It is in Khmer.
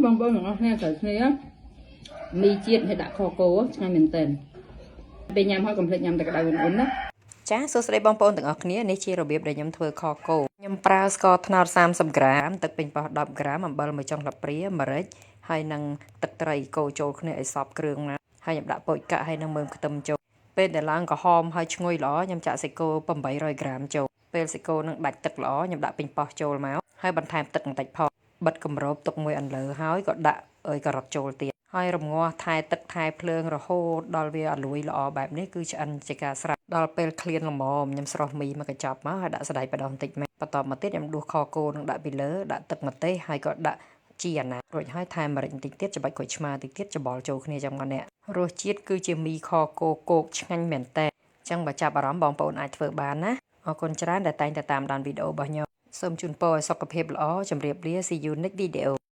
បងប្អូនទាំងអស់គ្នាត្រូវគ្នាមីជាតិឲ្យដាក់ខគោឆ្ងាញ់មែនទែនពេលញ៉ាំហើយកុំភ្លេចញ៉ាំតែក្តៅឧណ្ហៗណាចាសួស្តីបងប្អូនទាំងអស់គ្នានេះជារបៀបដែលខ្ញុំធ្វើខគោខ្ញុំប្រើស្ករត្នោត30ក្រាមទឹកប៉េងប៉ោះ10ក្រាមអំបិល1ចុងស្លាបព្រាម្រេចហើយនឹងទឹកត្រីកូរចូលគ្នាឲ្យសព្វគ្រឿងណាហើយខ្ញុំដាក់ពោចកាក់ហើយនឹងមើមខ្ទឹមចូលពេលដែលឡើងក្រហមហើយឈ្ងុយល្អខ្ញុំចាក់សាច់គោ800ក្រាមចូលពេលសាច់គោនឹងដាច់ទឹកល្អខ្ញុំដាក់ប៉េងប៉ោះចូលមកហើយបន្ថែមទឹកបន្តិចផងបិទគម្របទុកមួយអន្លើហើយក៏ដាក់ការ៉ុតចូលទៀតហើយរងាស់ថែទឹកថែភ្លើងរហូតដល់វាឲ្យលួយល្អបែបនេះគឺឆ្អិនជាការស្រេចដល់ពេលឃ្លានល្មមខ្ញុំស្រុះមីមកកញ្ចប់មកហើយដាក់សណ្តែកបដោះបន្តិចមកបន្តមកទៀតខ្ញុំដួសខគោនឹងដាក់ពីលើដាក់ទឹកម្ទេសហើយក៏ដាក់ជីអាណារួចហើយថែមម្រេចបន្តិចទៀតច្របាច់ក្រូចឆ្មាបន្តិចទៀតច្បល់ចូលគ្នាចាំងនេះរសជាតិគឺជាមីខគោគោកឆ្ងាញ់មែនតើអញ្ចឹងបើចាប់អារម្មណ៍បងប្អូនអាចធ្វើបានណាអរគុណច្រើនដែលតែងតែតាមដានវីដេអូរបស់ខ្ញុំសូមជូនពរឲ្យសុខភាពល្អជម្រាបលា See you next video